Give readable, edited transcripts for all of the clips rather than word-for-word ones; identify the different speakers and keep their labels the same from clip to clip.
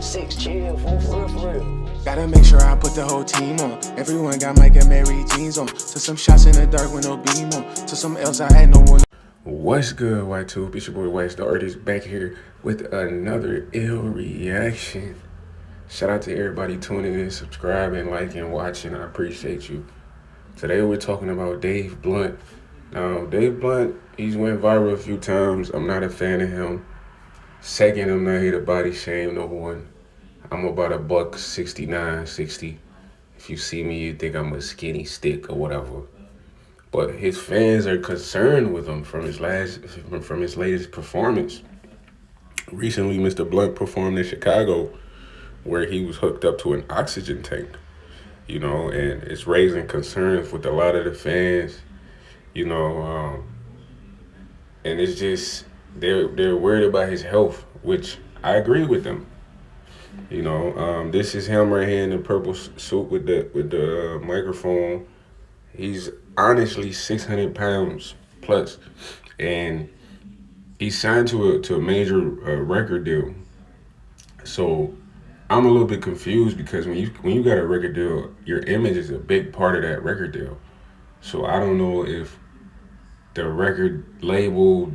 Speaker 1: 6 chill, for real.
Speaker 2: Gotta make sure I put the whole team on. Everyone got Mike and Mary jeans on. Took some shots in the dark with no beam on. Took some else I had no one. What's good, Y2? It's your boy Wax the Artist back here with another ill reaction. Shout out to everybody tuning in, subscribing, liking, watching. I appreciate you. Today we're talking about Dave Blunt. Now, Dave Blunt, he's went viral a few times. I'm not a fan of him. Second, I'm not here to body shame no one. I'm about a buck 69, 60. If you see me, you think I'm a skinny stick or whatever. But his fans are concerned with him from his latest performance. Recently, Mr. Blunt performed in Chicago, where he was hooked up to an oxygen tank. And it's raising concerns with a lot of the fans. And it's just they're worried about his health, which I agree with them. This is him right here in the purple suit with the microphone. He's honestly 600 pounds plus, and he signed to a major record deal. So I'm a little bit confused because when you got a record deal, your image is a big part of that record deal. So I don't know if the record label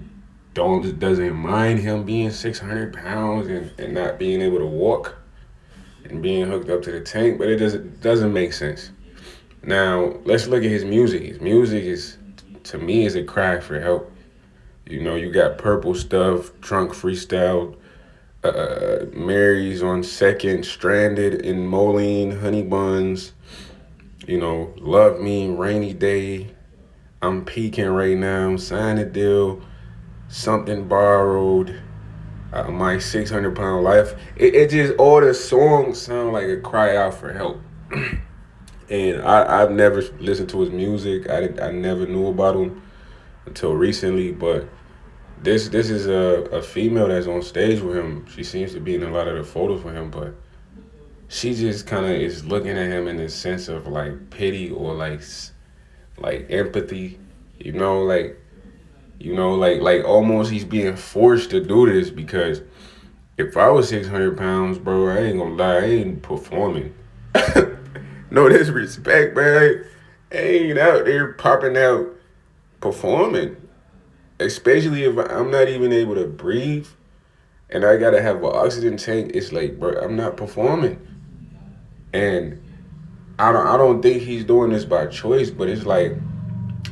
Speaker 2: doesn't mind him being 600 pounds and not being able to walk and being hooked up to the tank, but it doesn't make sense. Now, let's look at his music. His music is, to me, is a cry for help. You got Purple Stuff, Drunk Freestyle, Mary's on Second, Stranded in Moline, Honey Buns, Love Me, Rainy Day, I'm Peaking Right Now, Sign a Deal, Something Borrowed, My 600 Pound Life. It just, all the songs sound like a cry out for help. And I've never listened to his music. I never knew about him until recently. But this is a female that's on stage with him. She seems to be in a lot of the photos with him, but she just kind of is looking at him in the sense of like pity or like empathy. Like almost he's being forced to do this, because if I was 600 pounds, bro, I ain't gonna lie, I ain't performing. No disrespect, man. I ain't out there popping out performing. Especially if I'm not even able to breathe and I gotta have an oxygen tank. It's like, bro, I'm not performing. And I don't think he's doing this by choice, but it's like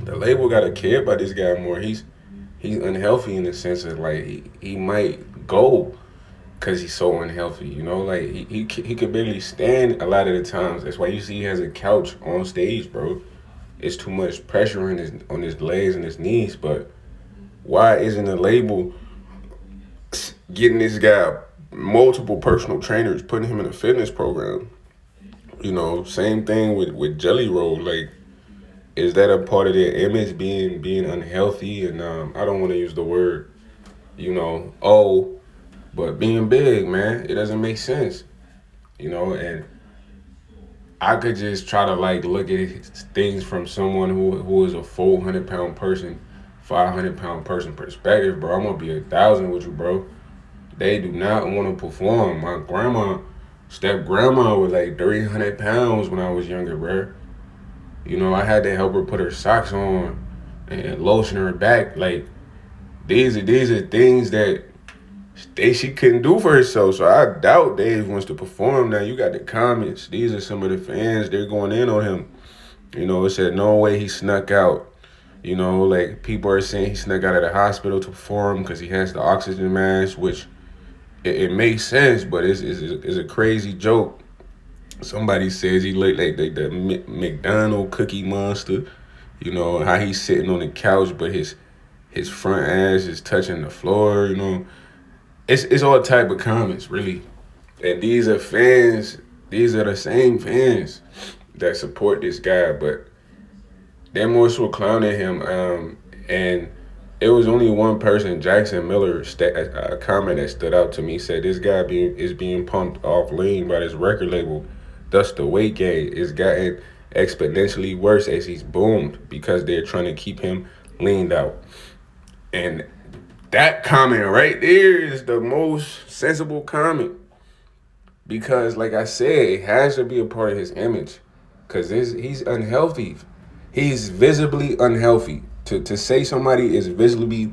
Speaker 2: the label gotta care about this guy more. He's unhealthy in the sense of like he might go because he's so unhealthy, he could barely stand a lot of the times. That's why you see he has a couch on stage, bro. It's too much pressure on his legs and his knees. But why isn't the label getting this guy multiple personal trainers, putting him in a fitness program? Same thing with Jelly Roll. Like, is that a part of their image, being unhealthy? And I don't want to use the word, but being big, man, it doesn't make sense, and I could just try to like look at things from someone who is a 400-pound person, 500-pound person perspective, bro. I'm gonna be 1,000 with you, bro. They do not want to perform. My step-grandma was like 300 pounds when I was younger, bro. I had to help her put her socks on and lotion her back. Like, these are things that she couldn't do for herself. So I doubt Dave wants to perform. Now you got the comments. These are some of the fans. They're going in on him. It said no way he snuck out. Like, people are saying he snuck out of the hospital to perform because he has the oxygen mask, which it makes sense, but it's a crazy joke. Somebody says he looked like the McDonald Cookie Monster. How he's sitting on the couch, but his front ass is touching the floor. It's all type of comments, really. And these are fans. These are the same fans that support this guy, but they're more so clowning him. And it was only one person, Jackson Miller, a comment that stood out to me. Said this guy is being pumped off lean by this record label. Thus, the weight gain is gotten exponentially worse as he's boomed because they're trying to keep him leaned out. And that comment right there is the most sensible comment. because, like I said, it has to be a part of his image. Cause he's unhealthy. He's visibly unhealthy. To say somebody is visibly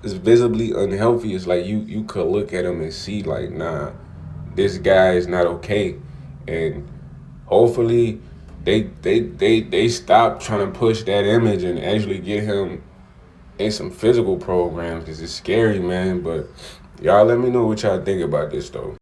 Speaker 2: unhealthy is like you could look at him and see like, nah, this guy is not okay. And hopefully they stop trying to push that image and actually get him in some physical programs because it's scary, man. But y'all let me know what y'all think about this though.